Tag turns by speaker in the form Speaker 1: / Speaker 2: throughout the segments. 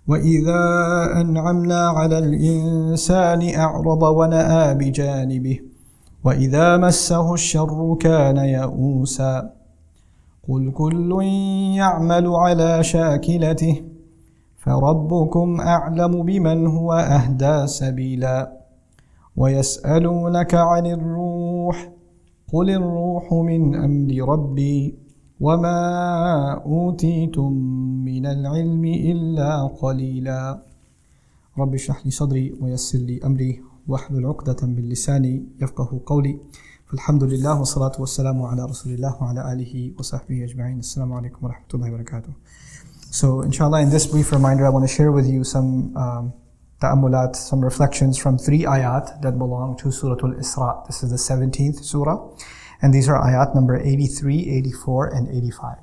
Speaker 1: وَإِذَا أَنْعَمْنَا عَلَى الْإِنسَانِ أَعْرَضَ وَنَأَى بِجَانِبِهِ وَإِذَا مَسَّهُ الشَّرُّ كَانَ يَئُوسًا قُلْ كُلٌّ يَعْمَلُ عَلَى شَاكِلَتِهِ فَرَبُّكُمْ أَعْلَمُ بِمَنْ هُوَ أَهْدَى سَبِيلًا وَيَسْأَلُونَكَ عَنِ الرُّوحِ قُلِ الرُّوحُ مِنْ أَمْرِ رَبِّي وَمَا أُوتِيتُم مِّنَ الْعِلْمِ إِلَّا قَلِيلًا رَبِّ اشْرَحْ لِي صَدْرِي وَيَسِّرْ لِي أَمْرِي واحلل عقدة من لساني يفقه قولي فالحمد لله والصلاة والسلام على رسول الله وعلى آله وصحبه أجمعين. Assalamu alaikum wa rahmatullahi wa barakatuh. So inshallah, in this brief reminder, I want to share with you some ta'ammulat, some reflections from 3 ayat that belong to Surah Al-Isra. This is the 17th surah, and these are ayat number 83, 84 and 85.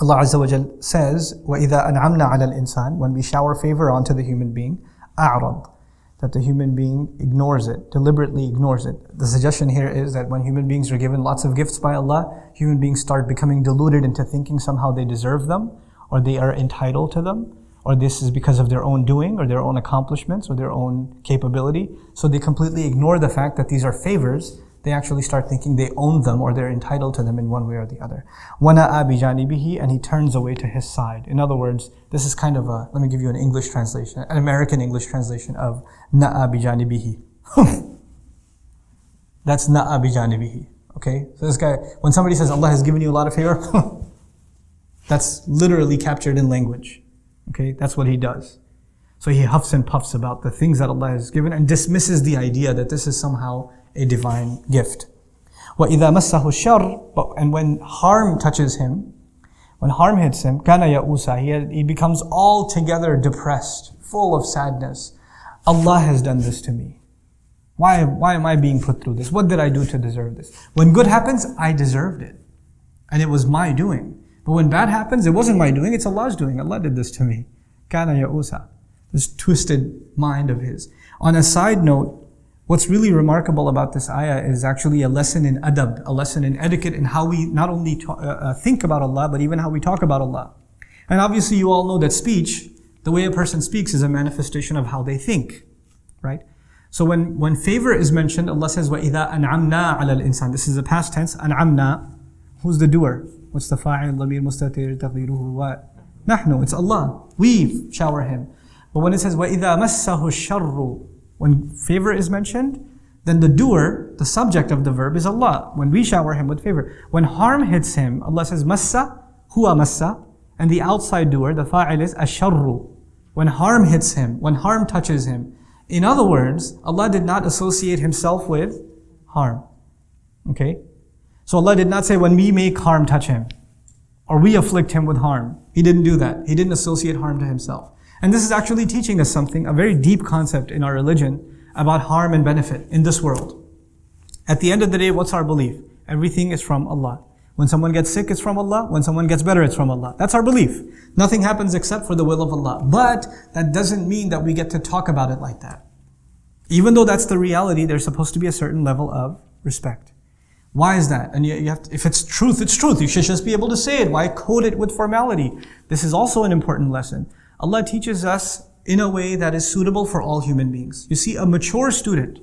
Speaker 1: Allah Azza wa Jal says, وَإِذَا أَنْعَمْنَا عَلَى الْإِنسَانِ, when we shower favor onto the human being, أَعْرَض, that the human being ignores it, deliberately ignores it. The suggestion here is that when human beings are given lots of gifts by Allah, human beings start becoming deluded into thinking somehow they deserve them, or they are entitled to them, or this is because of their own doing, or their own accomplishments, or their own capability. So they completely ignore the fact that these are favors. They actually start thinking they own them, or they're entitled to them in one way or the other. وَنَأَى بِجَانِبِهِ, and he turns away to his side. In other words, this is kind of let me give you an English translation, an American English translation of نَأَى بِجَانِبِهِ. That's نَأَى بِجَانِبِهِ. Okay? So this guy, when somebody says Allah has given you a lot of favor, that's literally captured in language. Okay? That's what he does. So he huffs and puffs about the things that Allah has given and dismisses the idea that this is somehow a divine gift. وَإِذَا مَسَّهُ الشَّرُّ, and when harm touches him, when harm hits him, كَانَ يَئُوسًا, he becomes altogether depressed, full of sadness. Allah has done this to me. Why am I being put through this? What did I do to deserve this? When good happens, I deserved it. And it was my doing. But when bad happens, it wasn't my doing, it's Allah's doing. Allah did this to me. كَانَ يَئُوسًا. This twisted mind of his. On a side note, what's really remarkable about this ayah is actually a lesson in adab, a lesson in etiquette, in how we not only think about Allah, but even how we talk about Allah. And obviously you all know that speech, the way a person speaks, is a manifestation of how they think, right? So when favor is mentioned, Allah says, وَإِذَا أَنْعَمْنَا عَلَى الْإِنسَانِ. This is the past tense, أَنْعَمْنَا. Who's the doer? What's the fa'il? ضمير مستتر تقديره نحن. It's Allah. We shower him. But when it says, وَإِذَا مَسَّهُ الشَّرُّ, when favor is mentioned, then the doer, the subject of the verb, is Allah. When we shower him with favor. When harm hits him, Allah says, massa, huwa massa, and the outside doer, the fa'il is asharru. When harm hits him, when harm touches him. In other words, Allah did not associate himself with harm. Okay? So Allah did not say, when we make harm touch him, or we afflict him with harm. He didn't do that. He didn't associate harm to himself. And this is actually teaching us something, a very deep concept in our religion about harm and benefit in this world. At the end of the day, what's our belief? Everything is from Allah. When someone gets sick, it's from Allah. When someone gets better, it's from Allah. That's our belief. Nothing happens except for the will of Allah. But that doesn't mean that we get to talk about it like that. Even though that's the reality, there's supposed to be a certain level of respect. Why is that? And you have to, if it's truth, it's truth. You should just be able to say it. Why code it with formality? This is also an important lesson. Allah teaches us in a way that is suitable for all human beings. You see, a mature student,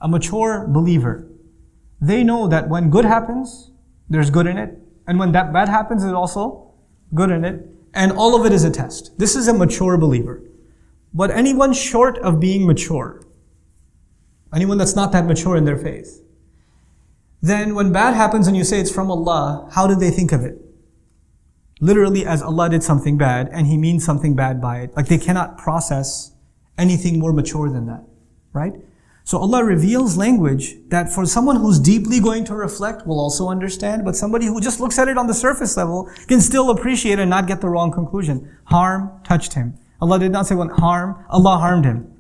Speaker 1: a mature believer, they know that when good happens, there's good in it. And when that bad happens, there's also good in it. And all of it is a test. This is a mature believer. But anyone short of being mature, anyone that's not that mature in their faith, then when bad happens and you say it's from Allah, how do they think of it? Literally as Allah did something bad and He means something bad by it. Like they cannot process anything more mature than that, right? So Allah reveals language that for someone who's deeply going to reflect will also understand, but somebody who just looks at it on the surface level can still appreciate and not get the wrong conclusion. Harm touched him. Allah did not say when Allah harmed him.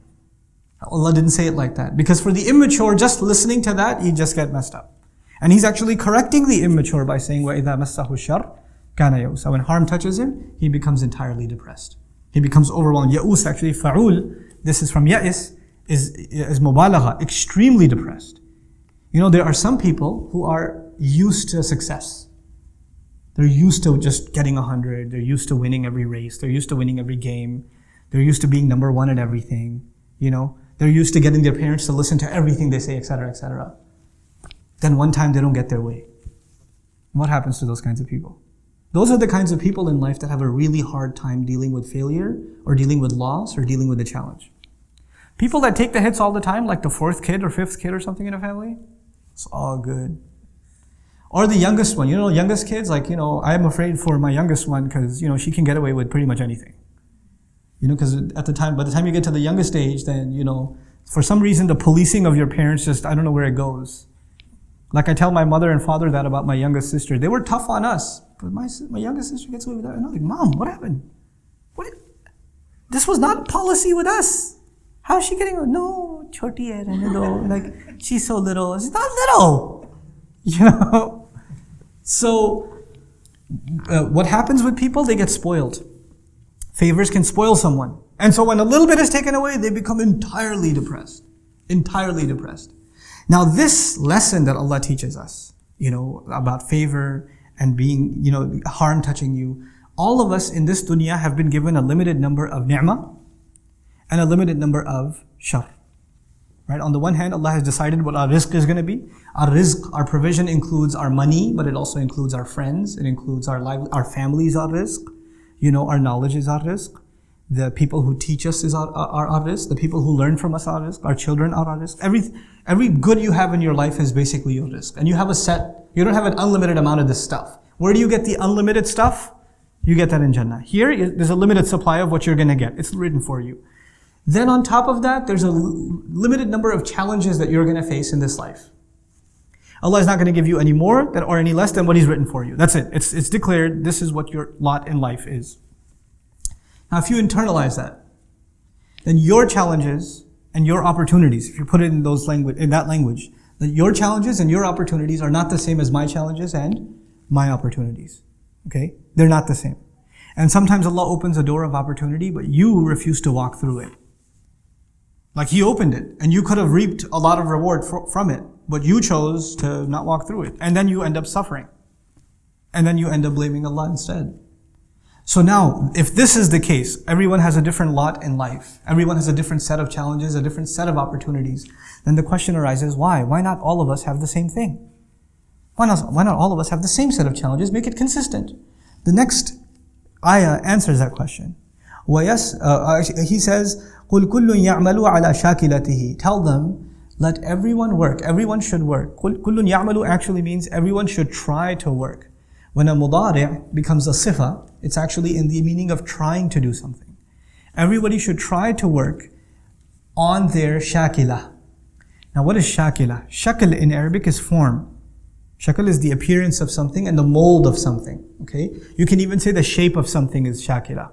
Speaker 1: Allah didn't say it like that. Because for the immature, just listening to that, you just get messed up. And He's actually correcting the immature by saying, وَإِذَا مَسَّهُ الشَّرُّ كَانَ يَئُوسًا. When harm touches him, he becomes entirely depressed. He becomes overwhelmed. Ya'us, actually, fa'ul, this is from ya'is, is mubalagha, extremely depressed. You know, there are some people who are used to success. They're used to just getting 100. They're used to winning every race. They're used to winning every game. They're used to being number one at everything. They're used to getting their parents to listen to everything they say, etc., etc. Then one time they don't get their way. What happens to those kinds of people? Those are the kinds of people in life that have a really hard time dealing with failure, or dealing with loss, or dealing with a challenge. People that take the hits all the time, like the fourth kid or fifth kid or something in a family, it's all good. Or the youngest one, youngest kids, I'm afraid for my youngest one because, she can get away with pretty much anything. Because by the time you get to the youngest age, then, for some reason the policing of your parents just, I don't know where it goes. Like I tell my mother and father that about my youngest sister. They were tough on us, but my youngest sister gets away with that. And I'm like, Mom, what happened? This was not policy with us. How is she getting away? No, choti hai, rehne do. Like, she's so little. She's not little. So, what happens with people? They get spoiled. Favors can spoil someone. And so when a little bit is taken away, they become entirely depressed. Entirely depressed. Now this lesson that Allah teaches us, about favor and being, harm touching you, all of us in this dunya have been given a limited number of ni'mah and a limited number of shar. Right? On the one hand, Allah has decided what our rizq is going to be. Our rizq, our provision includes our money, but it also includes our friends. It includes our families, our rizq. Our knowledge is our rizq. The people who teach us is our rizq. The people who learn from us are our rizq. Our children are our rizq. Every good you have in your life is basically your rizq. And you don't have an unlimited amount of this stuff. Where do you get the unlimited stuff? You get that in Jannah. Here, there's a limited supply of what you're going to get. It's written for you. Then on top of that, there's a limited number of challenges that you're going to face in this life. Allah is not going to give you any more or any less than what He's written for you. That's it. It's declared. This is what your lot in life is. Now, if you internalize that, then your challenges and your opportunities, if you put it in that language, then your challenges and your opportunities are not the same as my challenges and my opportunities. Okay? They're not the same. And sometimes Allah opens a door of opportunity, but you refuse to walk through it. Like He opened it, and you could have reaped a lot of reward from it, but you chose to not walk through it. And then you end up suffering. And then you end up blaming Allah instead. So now, if this is the case, everyone has a different lot in life. Everyone has a different set of challenges, a different set of opportunities. Then the question arises, why? Why not all of us have the same thing? Why not all of us have the same set of challenges? Make it consistent. The next ayah answers that question. He says, قُلْ كُلٌّ يَعْمَلُ عَلَى شَاكِلَتِهِ. Tell them, let everyone work. Everyone should work. كُلٌّ يَعْمَلُ actually means everyone should try to work. When a mudari' becomes a sifa, it's actually in the meaning of trying to do something. Everybody should try to work on their shakila. Now what is shakila? Shakl in Arabic is form. Shakl is the appearance of something and the mold of something. Okay? You can even say the shape of something is shakila.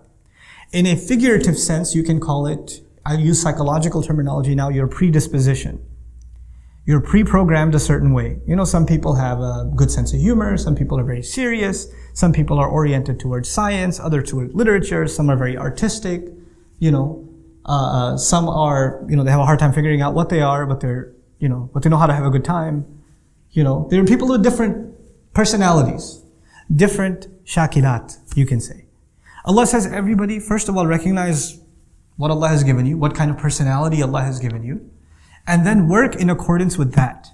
Speaker 1: In a figurative sense, you can call it, I use psychological terminology now, your predisposition. You're pre-programmed a certain way. Some people have a good sense of humor, some people are very serious, some people are oriented towards science, others towards literature, some are very artistic, some are, they have a hard time figuring out what they are, but but they know how to have a good time. There are people with different personalities, different shakilat, you can say. Allah says everybody, first of all, recognize what Allah has given you, what kind of personality Allah has given you, and then work in accordance with that.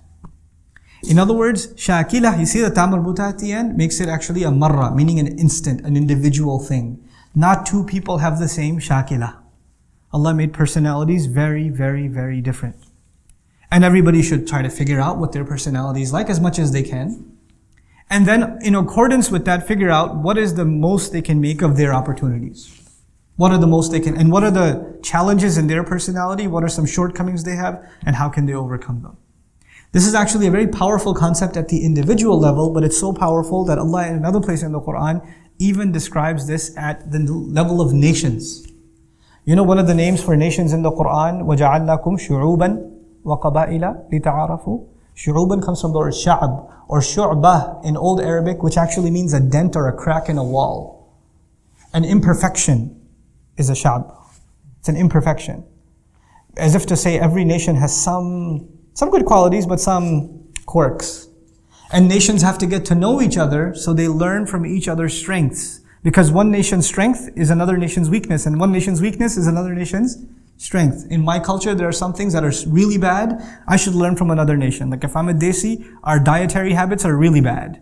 Speaker 1: In other words, shakila, you see the ta marbuta at the end, makes it actually a marra, meaning an instant, an individual thing. Not two people have the same shakila. Allah made personalities very, very, very different. And everybody should try to figure out what their personality is like as much as they can. And then in accordance with that, figure out what is the most they can make of their opportunities. What are the most they can, and what are the challenges in their personality? What are some shortcomings they have? And how can they overcome them? This is actually a very powerful concept at the individual level, but it's so powerful that Allah in another place in the Quran even describes this at the level of nations. One of the names for nations in the Quran, وَجَعَلْنَاكُمْ شُعُوبًا وَقَبَائِلَ لِتَعَارَفُوا. Shu'uban comes from the word sha'ab or shu'bah in Old Arabic, which actually means a dent or a crack in a wall. An imperfection is a sha'b. It's an imperfection. As if to say every nation has some good qualities, but some quirks. And nations have to get to know each other, so they learn from each other's strengths. Because one nation's strength is another nation's weakness, and one nation's weakness is another nation's strength. In my culture, there are some things that are really bad. I should learn from another nation. Like if I'm a Desi, our dietary habits are really bad.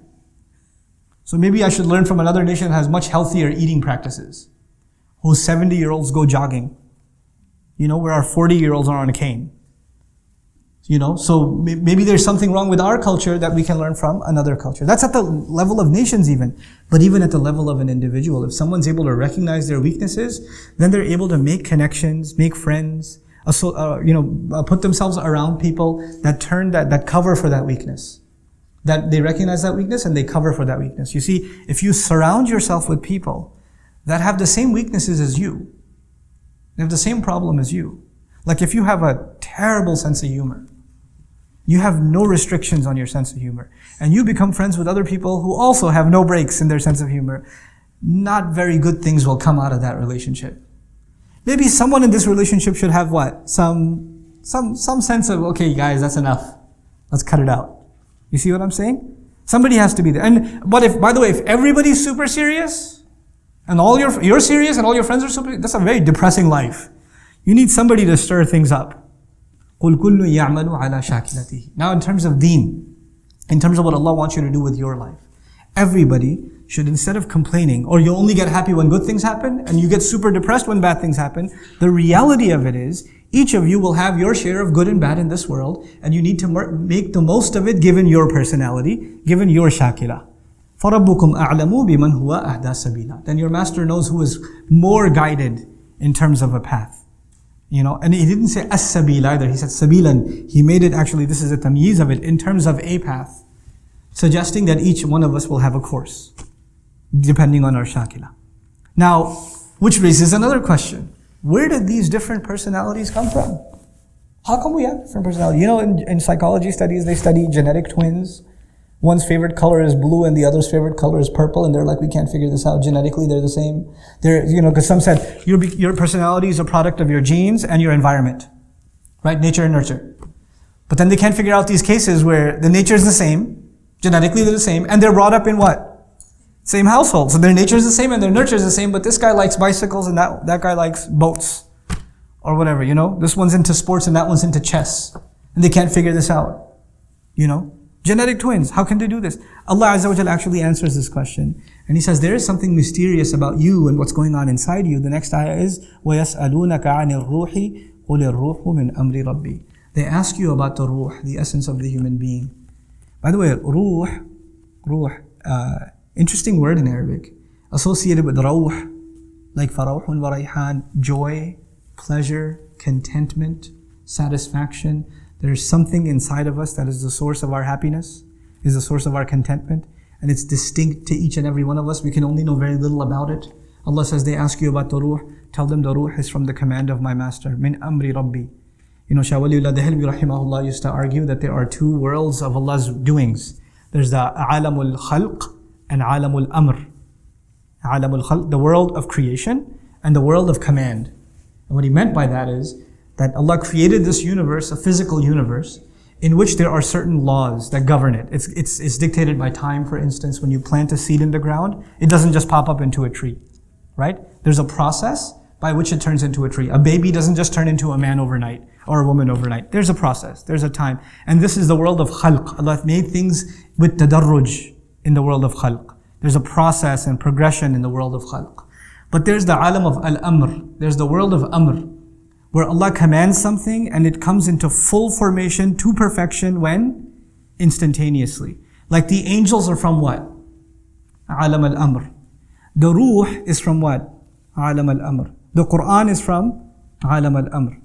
Speaker 1: So maybe I should learn from another nation that has much healthier eating practices, whose 70-year-olds go jogging, where our 40-year-olds are on a cane. So maybe there's something wrong with our culture that we can learn from another culture. That's at the level of nations even. But even at the level of an individual, if someone's able to recognize their weaknesses, then they're able to make connections, make friends, put themselves around people that cover for that weakness. That they recognize that weakness and they cover for that weakness. You see, if you surround yourself with people that have the same weaknesses as you, they have the same problem as you. Like if you have a terrible sense of humor, you have no restrictions on your sense of humor, and you become friends with other people who also have no breaks in their sense of humor, not very good things will come out of that relationship. Maybe someone in this relationship should have what? Some sense of, okay guys, that's enough. Let's cut it out. You see what I'm saying? Somebody has to be there. But if everybody's super serious, and you're serious and all your friends are super, that's a very depressing life. You need somebody to stir things up. قُلْ كُلٌّ يَعْمَلُ عَلَى شَاكِلَتِهِ. Now in terms of deen, in terms of what Allah wants you to do with your life, everybody should, instead of complaining, or you only get happy when good things happen, and you get super depressed when bad things happen, the reality of it is, each of you will have your share of good and bad in this world, and you need to make the most of it given your personality, given your shakila. فَرَبُّكُمْ أَعْلَمُ بِمَنْ هُوَ أَهْدَى سَبِيلًا. Then your master knows who is more guided in terms of a path. And he didn't say as-sabil either. He said sabilan. He made it actually, this is a tamyiz of it, in terms of a path, suggesting that each one of us will have a course, depending on our shakila. Now, which raises another question. Where did these different personalities come from? How come we have different personalities? In psychology studies, they study genetic twins. One's favorite color is blue and the other's favorite color is purple, and they're like, we can't figure this out. Genetically, they're the same. Because some said your personality is a product of your genes and your environment, right? Nature and nurture. But then they can't figure out these cases where the nature is the same, genetically they're the same, and they're brought up in what? Same household. So their nature is the same and their nurture is the same, but this guy likes bicycles and that guy likes boats. Or whatever, This one's into sports and that one's into chess. And they can't figure this out. Genetic twins, how can they do this? Allah Azza wa Jalla actually answers this question. And He says, there is something mysterious about you and what's going on inside you. The next ayah is, وَيَسْأَلُونَكَ عَنِ الرُّوحِ قُلِ الرُّوحُ مِنْ أَمْرِ رَبِّي. They ask you about the ruh, the essence of the human being. By the way, ruh, interesting word in Arabic, associated with rawh, like farawhun wa rayhan, joy, pleasure, contentment, satisfaction. There's something inside of us that is the source of our happiness, is the source of our contentment, and it's distinct to each and every one of us. We can only know very little about it. Allah says, they ask you about the ruh, tell them the ruh is from the command of my master, min amri rabbi. Shah Waliullah Dehelvi rahimahullah used to argue that there are two worlds of Allah's doings. There's the alamul khalq and alamul amr. Alamul khalq, the world of creation, and the world of command. And what he meant by that is that Allah created this universe, a physical universe, in which there are certain laws that govern it. It's dictated by time, for instance. When you plant a seed in the ground, it doesn't just pop up into a tree, right? There's a process by which it turns into a tree. A baby doesn't just turn into a man overnight or a woman overnight. There's a process, there's a time. And this is the world of khalq. Allah made things with tadarruj in the world of khalq. There's a process and progression in the world of khalq. But there's the alam of al-amr. There's the world of amr, where Allah commands something and it comes into full formation to perfection when? Instantaneously. Like the angels are from what? Alam al-amr. The ruh is from what? Alam al-amr. The Quran is from Alam al-amr.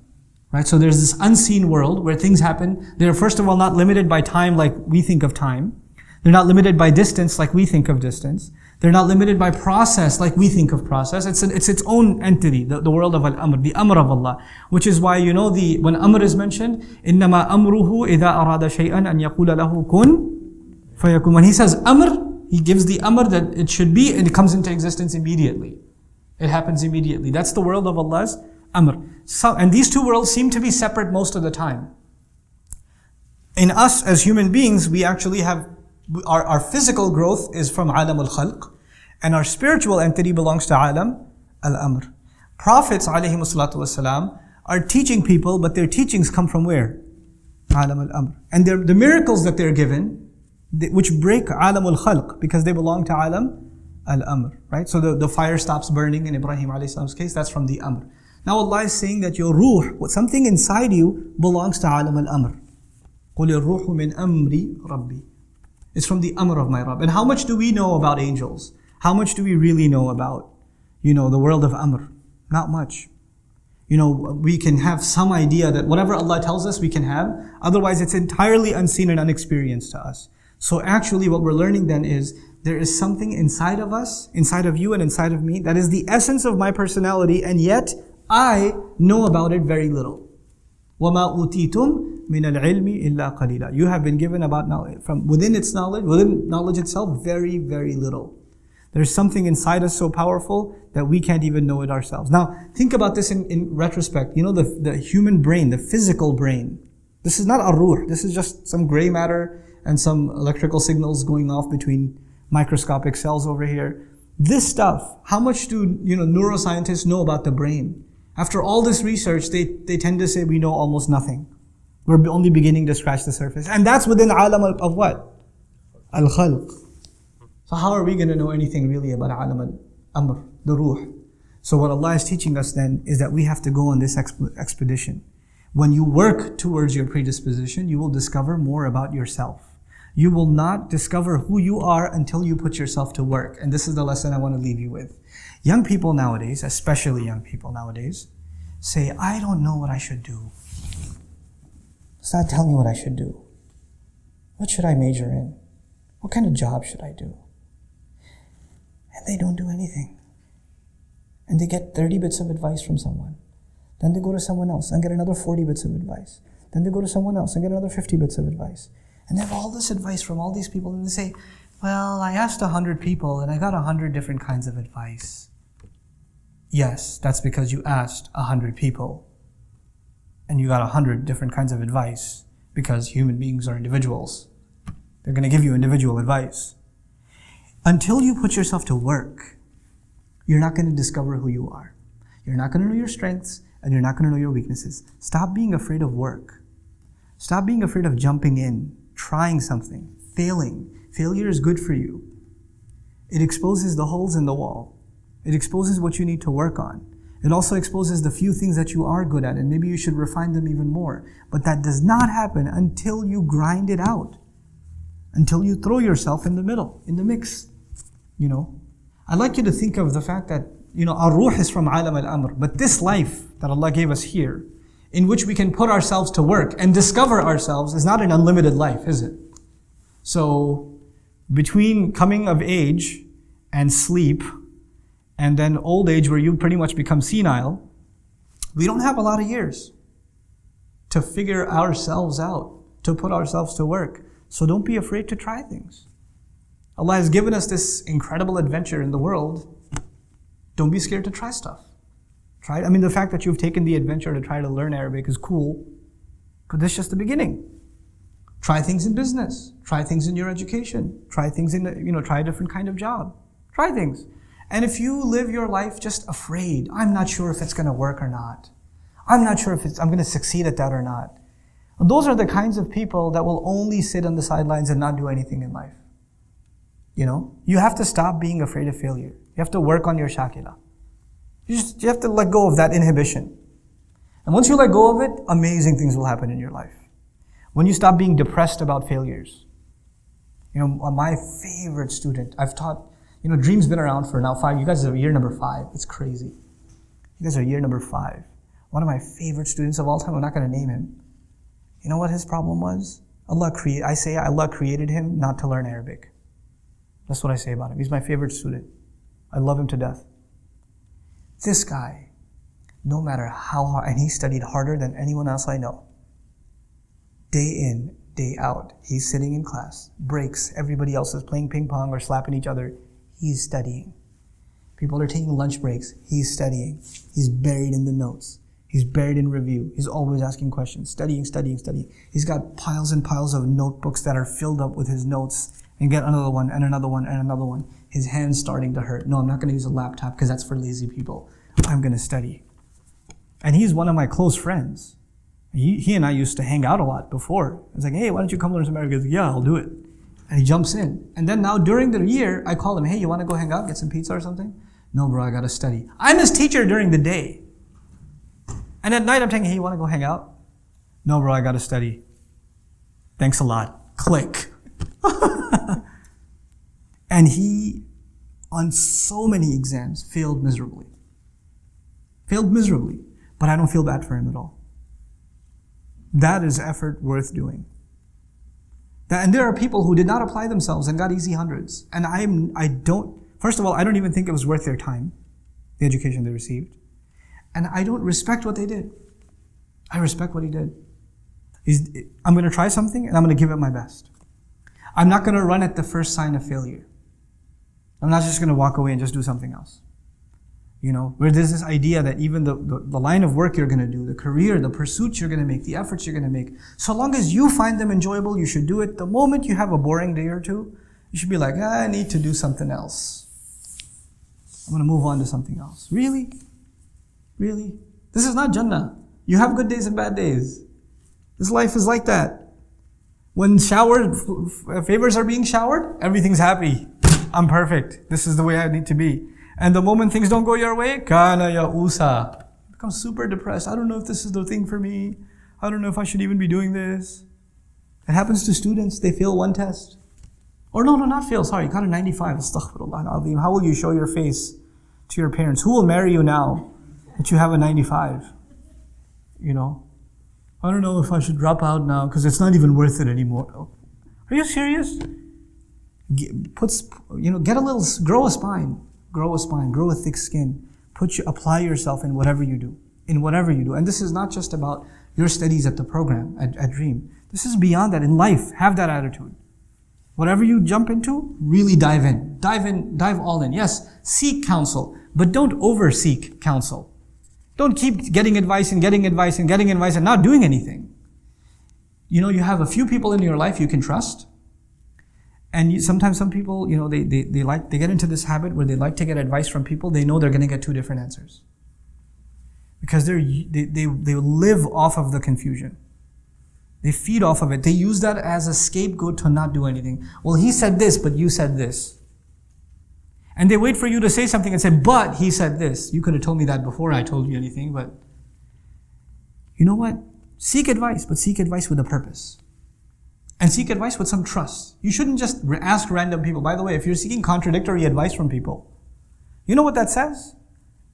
Speaker 1: Right? So there's this unseen world where things happen. They're first of all not limited by time like we think of time. They're not limited by distance like we think of distance. They're not limited by process like we think of process. It's its own entity, the world of al-amr, the amr of Allah. Which is why, when amr is mentioned, إِنَّمَا أَمْرُهُ إِذَا أَرَادَ شَيْئًا أَنْ يَقُولَ لَهُ كُنْ فَيَكُنْ. When He says amr, He gives the amr that it should be, and it comes into existence immediately. It happens immediately. That's the world of Allah's amr. And these two worlds seem to be separate most of the time. In us as human beings, we actually have our physical growth is from alam al-khalq, And our spiritual entity belongs to Alam al-Amr. Prophets ﷺ are teaching people, but their teachings come from where? Alam al-Amr. And the miracles that they're given, which break Alam al-Khalq, because they belong to Alam al-Amr. Right? So the fire stops burning in Ibrahim ﷺ's case, that's from the Amr. Now Allah is saying that your ruh, something inside you, belongs to Alam al-Amr. قُلِ الرُّوحُ مِنْ أَمْرِ رَبِّي. It's from the Amr of my Rabb. And how much do we know about angels? How much do we really know about, the world of Amr? Not much. We can have some idea that whatever Allah tells us, we can have. Otherwise, it's entirely unseen and unexperienced to us. So actually, what we're learning then is, there is something inside of us, inside of you and inside of me, that is the essence of my personality, and yet I know about it very little. وَمَا أُوتِيتُم مِنَ الْعِلْمِ إِلَّا قَلِيلًا. You have been given about knowledge, from within knowledge itself, very, very little. There's something inside us so powerful that we can't even know it ourselves. Now, think about this in retrospect. The human brain, the physical brain. This is not a ruh. This is just some gray matter and some electrical signals going off between microscopic cells over here. This stuff, how much do neuroscientists know about the brain? After all this research, they tend to say we know almost nothing. We're only beginning to scratch the surface. And that's within alam of what? Al-Khalq. So how are we going to know anything really about alam al-Amr, the ruh? So what Allah is teaching us then is that we have to go on this expedition. When you work towards your predisposition, you will discover more about yourself. You will not discover who you are until you put yourself to work. And this is the lesson I want to leave you with. Young people nowadays, especially young people nowadays, say, I don't know what I should do. Start telling me what I should do. What should I major in? What kind of job should I do? And they don't do anything. And they get 30 bits of advice from someone. Then they go to someone else and get another 40 bits of advice. Then they go to someone else and get another 50 bits of advice. And they have all this advice from all these people, and they say, well, I asked 100 people and I got 100 different kinds of advice. Yes, that's because you asked 100 people and you got 100 different kinds of advice, because human beings are individuals. They're going to give you individual advice. Until you put yourself to work, you're not going to discover who you are. You're not going to know your strengths, and you're not going to know your weaknesses. Stop being afraid of work. Stop being afraid of jumping in, trying something, failing. Failure is good for you. It exposes the holes in the wall. It exposes what you need to work on. It also exposes the few things that you are good at, and maybe you should refine them even more. But that does not happen until you grind it out. Until you throw yourself in the middle, in the mix. I'd like you to think of the fact that, our ruh is from alam al-Amr. But this life that Allah gave us here, in which we can put ourselves to work and discover ourselves, is not an unlimited life, is it? So, between coming of age and sleep, and then old age where you pretty much become senile, we don't have a lot of years to figure ourselves out, to put ourselves to work. So don't be afraid to try things. Allah has given us this incredible adventure in the world. Don't be scared to try stuff. Try. The fact that you've taken the adventure to try to learn Arabic is cool, but this is just the beginning. Try things in business. Try things in your education. Try things try a different kind of job. Try things. And if you live your life just afraid, I'm not sure if it's going to work or not. I'm not sure if I'm going to succeed at that or not. Those are the kinds of people that will only sit on the sidelines and not do anything in life. You have to stop being afraid of failure. You have to work on your shakila. You have to let go of that inhibition. And once you let go of it, amazing things will happen in your life. When you stop being depressed about failures. My favorite student, I've taught, Dream's been around for now 5, you guys are year number 5. It's crazy. You guys are year number 5. One of my favorite students of all time, I'm not going to name him. You know what his problem was? Allah created him not to learn Arabic. That's what I say about him. He's my favorite student. I love him to death. This guy, no matter how hard, and he studied harder than anyone else I know. Day in, day out, he's sitting in class, breaks, everybody else is playing ping pong or slapping each other. He's studying. People are taking lunch breaks. He's studying. He's buried in the notes. He's buried in review. He's always asking questions, studying. He's got piles and piles of notebooks that are filled up with his notes, and get another one and another one and another one. His hand's starting to hurt. No, I'm not going to use a laptop because that's for lazy people. I'm going to study. And he's one of my close friends. He and I used to hang out a lot before. I was like, hey, why don't you come learn some Arabic? He goes, yeah, I'll do it. And he jumps in. And then now during the year, I call him, hey, you want to go hang out, get some pizza or something? No, bro, I got to study. I'm his teacher during the day. And at night, I'm telling him, hey, you want to go hang out? No, bro, I got to study. Thanks a lot. Click. And he, on so many exams, failed miserably. But I don't feel bad for him at all. That is effort worth doing. And there are people who did not apply themselves and got easy hundreds. And first of all, I don't even think it was worth their time, the education they received. And I don't respect what they did. I respect what he did. I'm going to try something and I'm going to give it my best. I'm not going to run at the first sign of failure. I'm not just going to walk away and just do something else. Where there's this idea that even the line of work you're going to do, the career, the pursuits you're going to make, the efforts you're going to make, so long as you find them enjoyable, you should do it. The moment you have a boring day or two, you should be like, I need to do something else. I'm going to move on to something else. Really? This is not Jannah. You have good days and bad days. This life is like that. When favors are being showered, everything's happy. I'm perfect. This is the way I need to be. And the moment things don't go your way, kana ya'usa. You become super depressed. I don't know if this is the thing for me. I don't know if I should even be doing this. It happens to students. They fail one test. Or no, not fail. Sorry, got a 95. Astaghfirullah al-azim. How will you show your face to your parents? Who will marry you now that you have a 95? I don't know if I should drop out now because it's not even worth it anymore. Are you serious? Grow a spine. Grow a thick skin. Apply yourself in whatever you do. And this is not just about your studies at the program, at Dream. This is beyond that. In life, have that attitude. Whatever you jump into, really dive in. Dive all in. Yes, seek counsel, but don't over-seek counsel. Don't keep getting advice and not doing anything. You have a few people in your life you can trust. And sometimes some people, they get into this habit where they like to get advice from people. They know they're going to get two different answers. Because they live off of the confusion. They feed off of it. They use that as a scapegoat to not do anything. Well, he said this, but you said this. And they wait for you to say something and say, but he said this. You could have told me that before I told you anything, but you know what? Seek advice, but seek advice with a purpose. And seek advice with some trust. You shouldn't just ask random people. By the way, if you're seeking contradictory advice from people, you know what that says?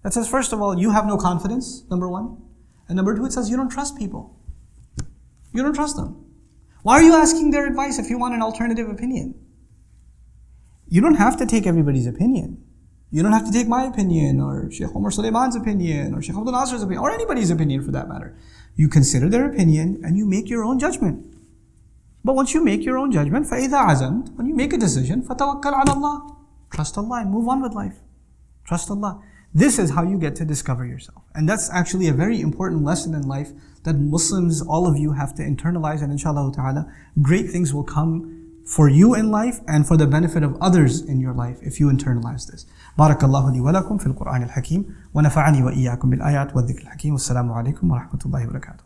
Speaker 1: That says, first of all, you have no confidence, number one. And number two, it says you don't trust people. You don't trust them. Why are you asking their advice if you want an alternative opinion? You don't have to take everybody's opinion. You don't have to take my opinion, or Sheikh Omar Sulaiman's opinion, or Sheikh Abdul Nasir's opinion, or anybody's opinion for that matter. You consider their opinion and you make your own judgment. But once you make your own judgment, فَإِذَا عَزَمْتَ, when you make a decision, فَتَوَكَّلْ عَلَى اللَّهِ, trust Allah and move on with life. Trust Allah. This is how you get to discover yourself. And that's actually a very important lesson in life that Muslims, all of you, have to internalize, and inshallah ta'ala, great things will come for you in life and for the benefit of others in your life if you internalize this. Barakallahu li wa lakum fil Qur'an al-Hakim wa nafa'ani wa iyyakum bil ayat wa dhikr al-Hakim. Wassalamu alaikum wa rahmatullahi wa barakatuh.